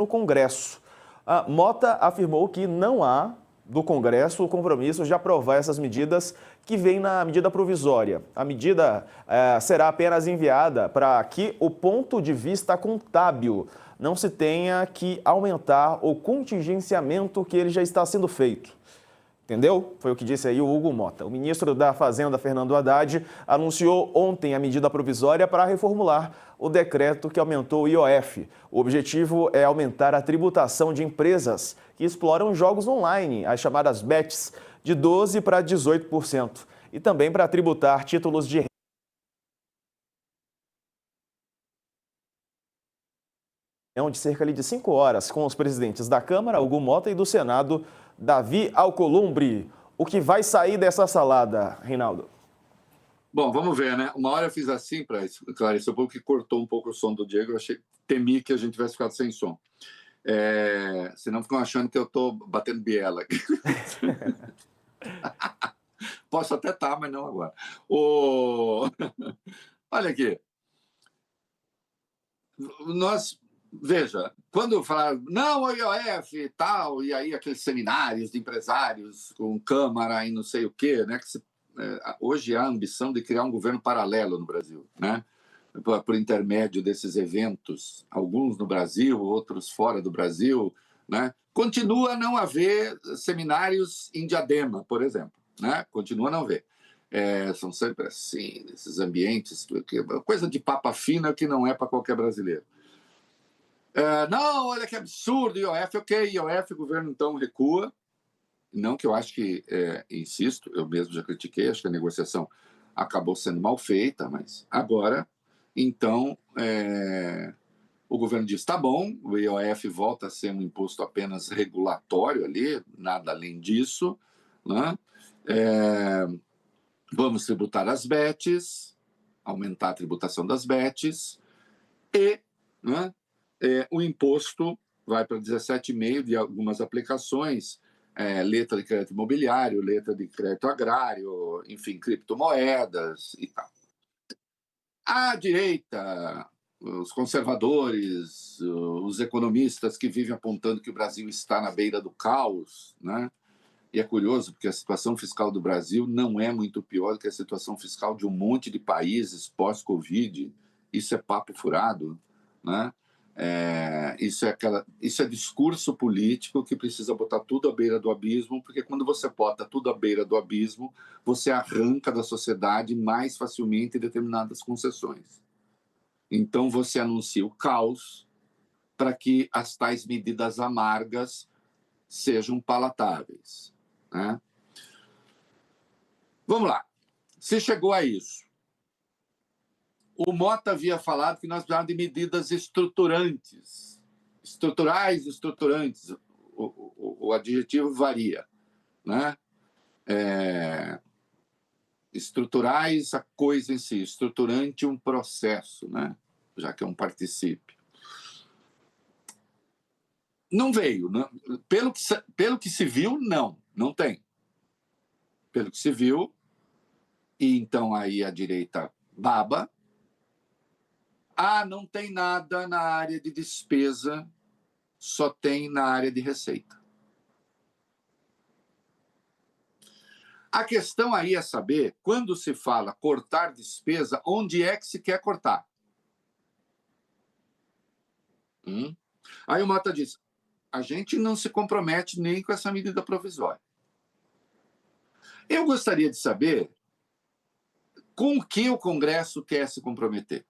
no Congresso. A Mota afirmou que não há do Congresso o compromisso de aprovar essas medidas que vêm na medida provisória. A medida será apenas enviada para que o ponto de vista contábil não se tenha que aumentar o contingenciamento que ele já está sendo feito. Entendeu? Foi o que disse aí o Hugo Mota. O ministro da Fazenda, Fernando Haddad, anunciou ontem a medida provisória para reformular o decreto que aumentou o IOF. O objetivo é aumentar a tributação de empresas que exploram jogos online, as chamadas bets, de 12% para 18%. E também para tributar títulos de de cerca de 5 horas com os presidentes da Câmara, Hugo Mota, e do Senado, Davi Alcolumbre. O que vai sair dessa salada, Reinaldo? Bom, vamos ver, né? Uma hora eu fiz assim para esclarecer um pouco, que cortou um pouco o som do Diego. Eu temi que a gente tivesse ficado sem som. Senão ficam achando que eu estou batendo biela aqui. Posso até estar, mas não agora. Olha aqui. Veja, quando falaram, não, o IOF e tal, e aí aqueles seminários de empresários com Câmara e não sei o quê, né? Hoje há a ambição de criar um governo paralelo no Brasil, né? Por intermédio desses eventos, alguns no Brasil, outros fora do Brasil, né? Continua a não haver seminários em Diadema, por exemplo, né? Continua a não haver. São sempre assim, esses ambientes, coisa de papa fina que não é para qualquer brasileiro. Não, olha que absurdo, IOF, ok, IOF, o governo então recua. Não que eu acho que, insisto, eu mesmo já critiquei, acho que a negociação acabou sendo mal feita, mas agora, então, o governo diz, tá bom, o IOF volta a ser um imposto apenas regulatório ali, nada além disso, né? Vamos tributar as bets, aumentar a tributação das bets e, né, o imposto vai para 17,5% de algumas aplicações, letra de crédito imobiliário, letra de crédito agrário, enfim, criptomoedas e tal. A direita, os conservadores, os economistas que vivem apontando que o Brasil está na beira do caos, né? E é curioso porque a situação fiscal do Brasil não é muito pior do que a situação fiscal de um monte de países pós-Covid. Isso é papo furado, né? Isso é discurso político que precisa botar tudo à beira do abismo, porque quando você bota tudo à beira do abismo, você arranca da sociedade mais facilmente determinadas concessões. Então você anuncia o caos para que as tais medidas amargas sejam palatáveis, né? Vamos lá. Se chegou a isso, o Mota havia falado que nós precisávamos de medidas estruturantes, estruturais, estruturantes. O adjetivo varia, né? Estruturais, a coisa em si, estruturante, um processo, né? Já que é um particípio. Não veio, né? Pelo que se viu, não tem. Pelo que se viu, e então aí a direita baba. Não tem nada na área de despesa, só tem na área de receita. A questão aí é saber, quando se fala cortar despesa, onde é que se quer cortar? Aí o Mota diz, a gente não se compromete nem com essa medida provisória. Eu gostaria de saber com o que o Congresso quer se comprometer.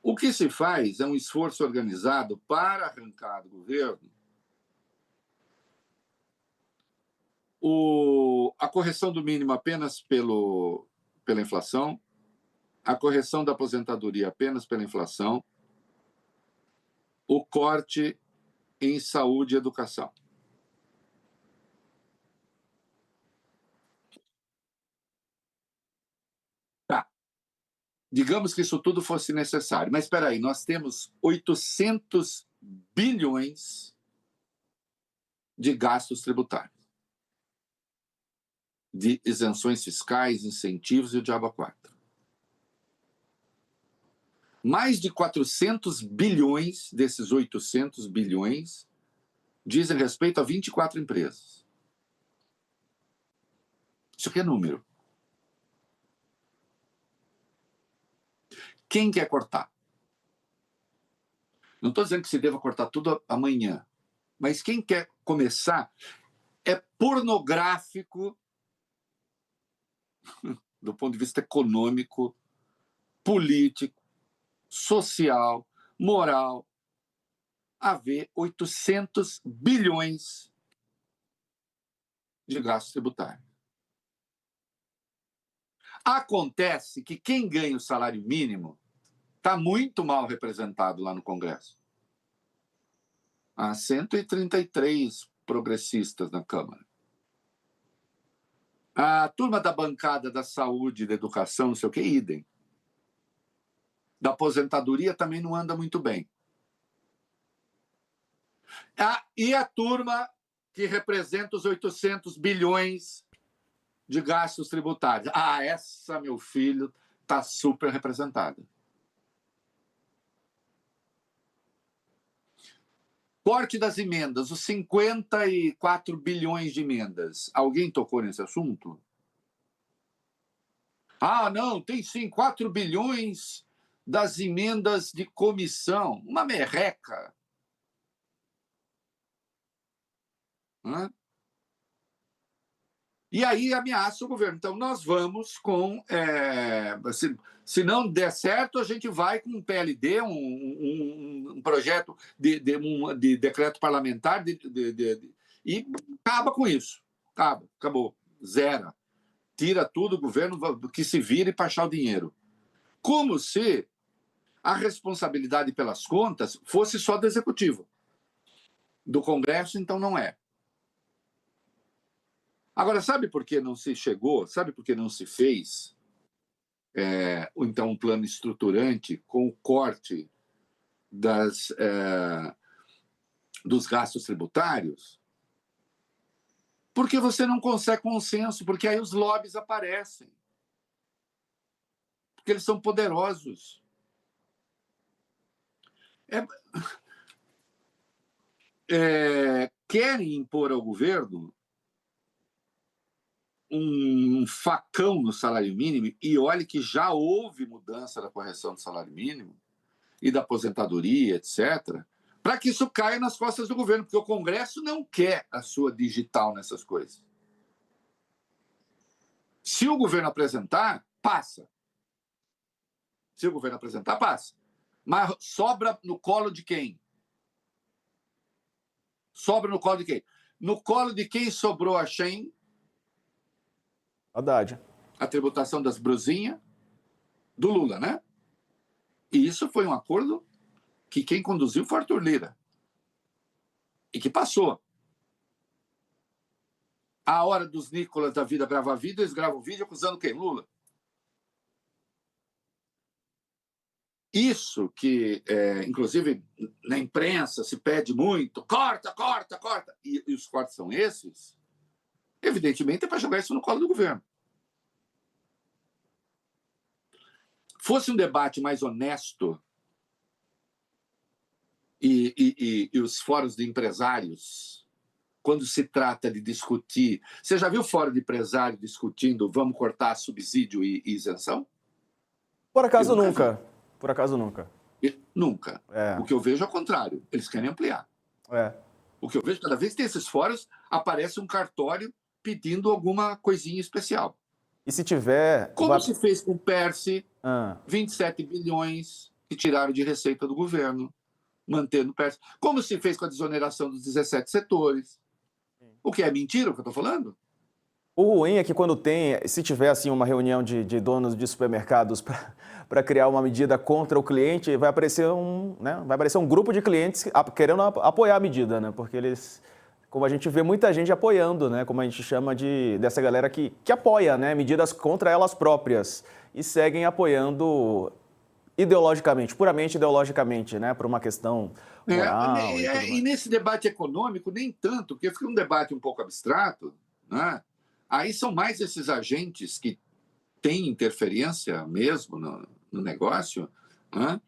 O que se faz é um esforço organizado para arrancar do governo a correção do mínimo apenas pela inflação, a correção da aposentadoria apenas pela inflação, o corte em saúde e educação. Tá. Digamos que isso tudo fosse necessário, mas espera aí, nós temos 800 bilhões de gastos tributários, de isenções fiscais, incentivos e o diabo a quatro. mais de 400 bilhões desses 800 bilhões dizem respeito a 24 empresas. Isso aqui é número. Quem quer cortar? Não estou dizendo que se deva cortar tudo amanhã, mas quem quer começar é pornográfico do ponto de vista econômico, político, social, moral, haver 800 bilhões de gastos tributários. Acontece que quem ganha o salário mínimo está muito mal representado lá no Congresso. Há 133 progressistas na Câmara. A turma da bancada da saúde, da educação, não sei o que, idem. Da aposentadoria também não anda muito bem. E a turma que representa os 800 bilhões de gastos tributários. Essa, meu filho, está super representada. Corte das emendas, os 54 bilhões de emendas. Alguém tocou nesse assunto? Não, tem sim, 4 bilhões das emendas de comissão. Uma merreca. E aí ameaça o governo. Então, nós vamos com... se não der certo, a gente vai com um PLD, um projeto de decreto parlamentar e acaba com isso. Acabou. Zera. Tira tudo, o governo que se vire para achar o dinheiro. Como se a responsabilidade pelas contas fosse só do Executivo. Do Congresso, então, não é. Agora, sabe por que não se chegou? Sabe por que não se fez, então, um plano estruturante com o corte dos gastos tributários? Porque você não consegue consenso, porque aí os lobbies aparecem. Porque eles são poderosos. Querem impor ao governo um facão no salário mínimo, e olhe que já houve mudança da correção do salário mínimo e da aposentadoria, etc., para que isso caia nas costas do governo, porque o Congresso não quer a sua digital nessas coisas. Se o governo apresentar, passa. Se o governo apresentar, passa. Mas sobra no colo de quem? Sobra no colo de quem? No colo de quem sobrou a Shen? Haddad. A tributação das brusinhas do Lula, né? E isso foi um acordo que quem conduziu foi Arthur Lira. E que passou. A hora dos Nicolas da vida gravar vídeo, eles gravam vídeo acusando quem? Lula. Isso que, inclusive, na imprensa se pede muito, corta, corta, corta. E os cortes são esses, evidentemente é para jogar isso no colo do governo. Fosse um debate mais honesto e os fóruns de empresários, quando se trata de discutir... Você já viu o fórum de empresário discutindo vamos cortar subsídio e isenção? Por acaso nunca. Por acaso nunca. Nunca. O que eu vejo é o contrário. Eles querem ampliar. O que eu vejo, cada vez que tem esses fóruns, aparece um cartório pedindo alguma coisinha especial. E se tiver... Como se fez com o Perse, 27 bilhões que tiraram de receita do governo, mantendo o Perse. Como se fez com a desoneração dos 17 setores. O que é mentira o que eu estou falando? O ruim é que quando se tiver assim uma reunião de donos de supermercados para criar uma medida contra o cliente, vai aparecer um grupo de clientes querendo apoiar a medida, né? Porque eles, como a gente vê muita gente apoiando, né? Como a gente chama dessa galera que apoia, né? Medidas contra elas próprias e seguem apoiando ideologicamente, puramente ideologicamente, né? Por uma questão moral. E nesse debate econômico, nem tanto, porque fica um debate um pouco abstrato, né? Aí são mais esses agentes que têm interferência mesmo no negócio, Né?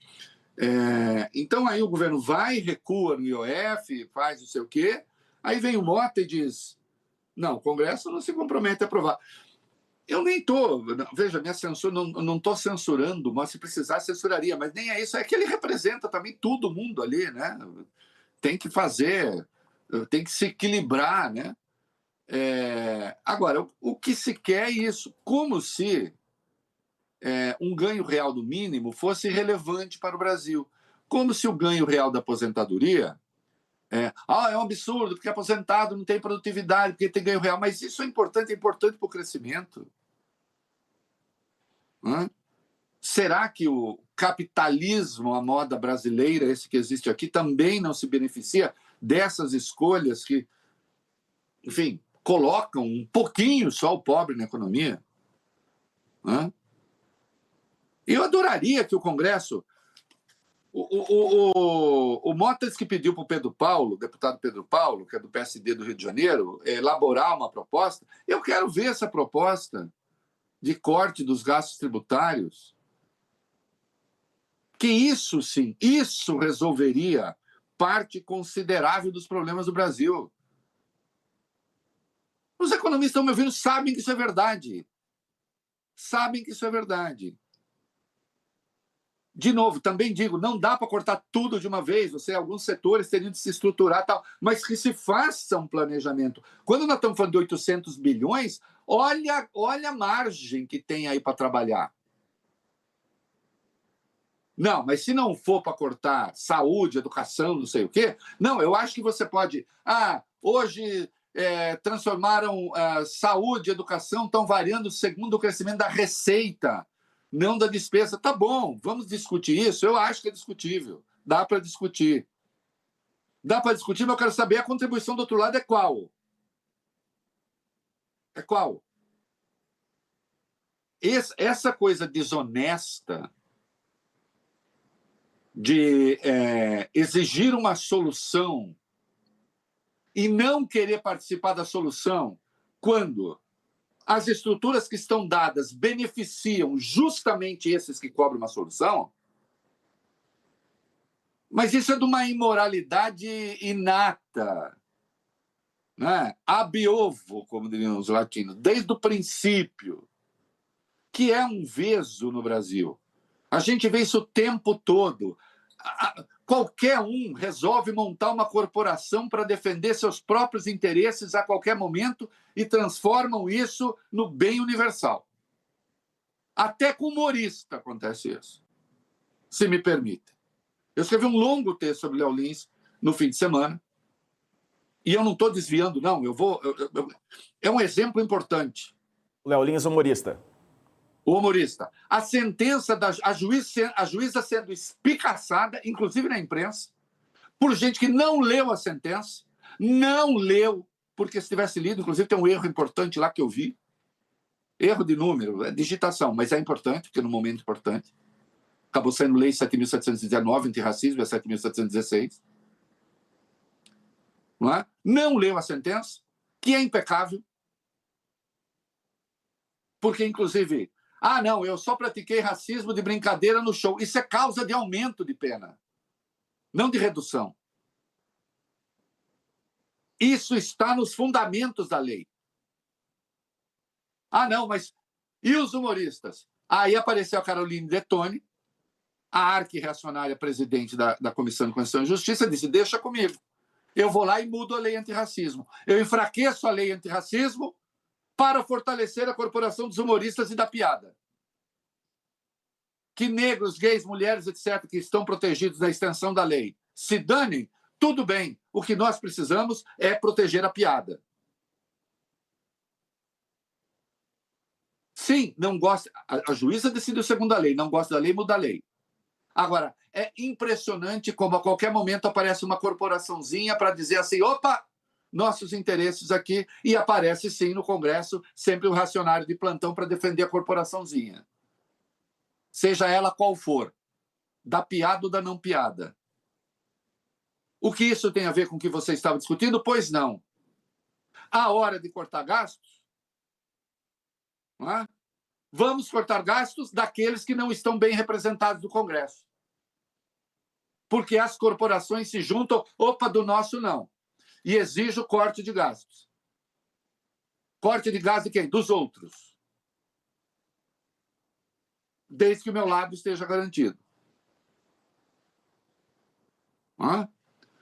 Então, aí o governo vai, recua no IOF, faz não sei o quê, aí vem o Mota e diz, não, o Congresso não se compromete a aprovar. Eu nem estou, veja, minha censura, não estou censurando, mas se precisar, censuraria, mas nem é isso, é que ele representa também todo mundo ali, né? Tem que fazer, tem que se equilibrar, né? Agora, o que se quer é isso, como se um ganho real do mínimo fosse relevante para o Brasil. Como se o ganho real da aposentadoria é um absurdo, porque aposentado não tem produtividade, porque tem ganho real, mas isso é importante para o crescimento. Né? Será que o capitalismo, a moda brasileira, esse que existe aqui, também não se beneficia dessas escolhas que, enfim, colocam um pouquinho só o pobre na economia? Né? Eu adoraria que o Congresso... O Motas que pediu para o Pedro Paulo, o deputado Pedro Paulo, que é do PSD do Rio de Janeiro, elaborar uma proposta. Eu quero ver essa proposta de corte dos gastos tributários. Que isso, sim, isso resolveria parte considerável dos problemas do Brasil. Os economistas estão me ouvindo, sabem que isso é verdade. Sabem que isso é verdade. De novo, também digo, não dá para cortar tudo de uma vez, alguns setores teriam de se estruturar, tal, mas que se faça um planejamento. Quando nós estamos falando de 800 bilhões, olha a margem que tem aí para trabalhar. Não, mas se não for para cortar saúde, educação, não sei o quê, não, eu acho que você pode... hoje transformaram saúde e educação, estão variando segundo o crescimento da receita, não da despesa. Tá bom, vamos discutir isso? Eu acho que é discutível. Dá para discutir. Dá para discutir, mas eu quero saber a contribuição do outro lado é qual? É qual? Essa coisa desonesta de exigir uma solução e não querer participar da solução quando as estruturas que estão dadas beneficiam justamente esses que cobram uma solução, mas isso é de uma imoralidade inata, né? Ab ovo, como diriam os latinos, desde o princípio, que é um veso no Brasil. A gente vê isso o tempo todo. Qualquer um resolve montar uma corporação para defender seus próprios interesses a qualquer momento e transformam isso no bem universal. Até com humorista acontece isso, se me permite. Eu escrevi um longo texto sobre Léo Lins no fim de semana e eu não estou desviando, não. É um exemplo importante. Léo Lins, humorista. O humorista. A sentença a juíza sendo espicaçada, inclusive na imprensa, por gente que não leu a sentença, não leu, porque se tivesse lido, inclusive tem um erro importante lá que eu vi, erro de número, é digitação, mas é importante, porque no momento importante, acabou sendo lei 7.719, antirracismo, é 7.716, não é? Não leu a sentença, que é impecável, porque, inclusive, não, eu só pratiquei racismo de brincadeira no show. Isso é causa de aumento de pena, não de redução. Isso está nos fundamentos da lei. Não, mas e os humoristas? Aí apareceu a Caroline Detone, a arqui-reacionária presidente da Comissão de Constituição e Justiça, disse, deixa comigo. Eu vou lá e mudo a lei antirracismo. Eu enfraqueço a lei antirracismo para fortalecer a corporação dos humoristas e da piada. Que negros, gays, mulheres, etc., que estão protegidos na extensão da lei se danem, tudo bem. O que nós precisamos é proteger a piada. Sim, não gosta. A juíza decidiu segundo a lei, não gosta da lei, muda a lei. Agora, é impressionante como a qualquer momento aparece uma corporaçãozinha para dizer assim, opa, nossos interesses aqui, e aparece sim no Congresso sempre um racionário de plantão para defender a corporaçãozinha. Seja ela qual for, da piada ou da não piada. O que isso tem a ver com o que você estava discutindo? Pois não. A hora de cortar gastos, não é? Vamos cortar gastos daqueles que não estão bem representados no Congresso. porque as corporações se juntam, opa, do nosso não, e exige o corte de gastos. Corte de gastos de quem? Dos outros. Desde que o meu lado esteja garantido.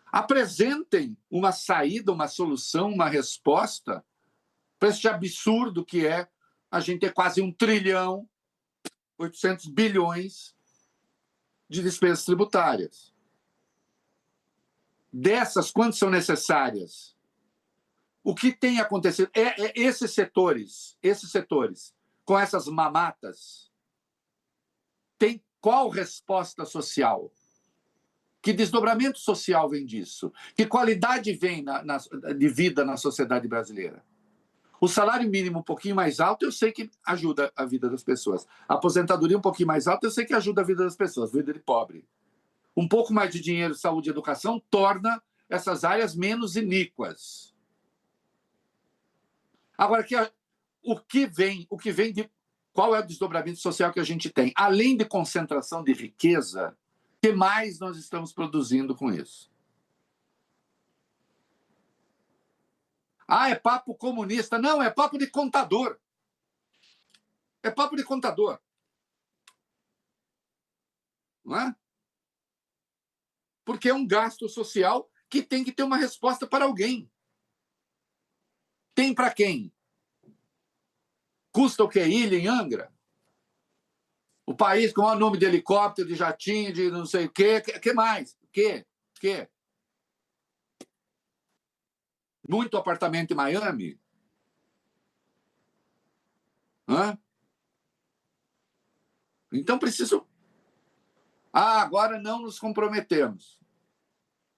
Apresentem uma saída, uma solução, uma resposta para este absurdo que é a gente ter quase 1 trilhão, 800 bilhões de despesas tributárias. Dessas, quantas são necessárias? O que tem acontecido? Esses setores, com essas mamatas, tem qual resposta social? Que desdobramento social vem disso? Que qualidade vem de vida na sociedade brasileira? O salário mínimo um pouquinho mais alto, eu sei que ajuda a vida das pessoas. A aposentadoria um pouquinho mais alta, eu sei que ajuda a vida das pessoas, vida de pobre. Um pouco mais de dinheiro, saúde e educação torna essas áreas menos iníquas. Agora, o que vem de... Qual é o desdobramento social que a gente tem? Além de concentração de riqueza, o que mais nós estamos produzindo com isso? É papo comunista. Não, é papo de contador. É papo de contador. Não é? Porque é um gasto social que tem que ter uma resposta para alguém. Tem para quem? Custa o quê? Ilha em Angra? O país com o maior número de helicóptero, de jatinho, de não sei o quê. O que mais? O quê? Muito apartamento em Miami? Então preciso... agora não nos comprometemos.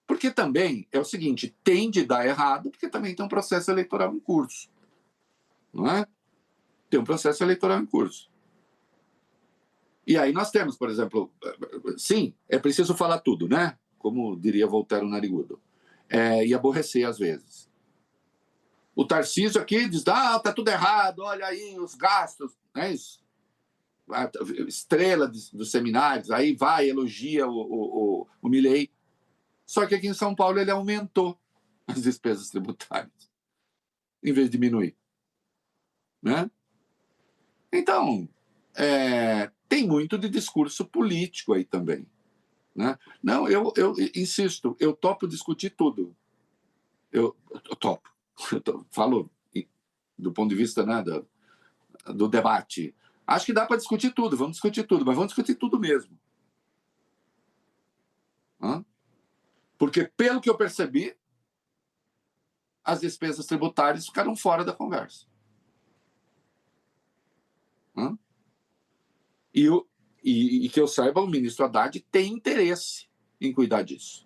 Porque também é o seguinte, tem de dar errado, porque também tem um processo eleitoral em curso. Não é? Tem um processo eleitoral em curso. E aí nós temos, por exemplo, sim, é preciso falar tudo, né? Como diria Voltaire o Narigudo. E aborrecer às vezes. O Tarcísio aqui diz, tá tudo errado, olha aí os gastos, não é isso? A estrela dos seminários, aí vai, elogia o Milei. Só que aqui em São Paulo ele aumentou as despesas tributárias, em vez de diminuir. Né? Então, tem muito de discurso político aí também. Né? Não, eu insisto, eu topo discutir tudo. Eu topo. Falo do ponto de vista, né, do debate. Acho que dá para discutir tudo, vamos discutir tudo, mas vamos discutir tudo mesmo. Porque, pelo que eu percebi, as despesas tributárias ficaram fora da conversa. E que eu saiba, o ministro Haddad tem interesse em cuidar disso.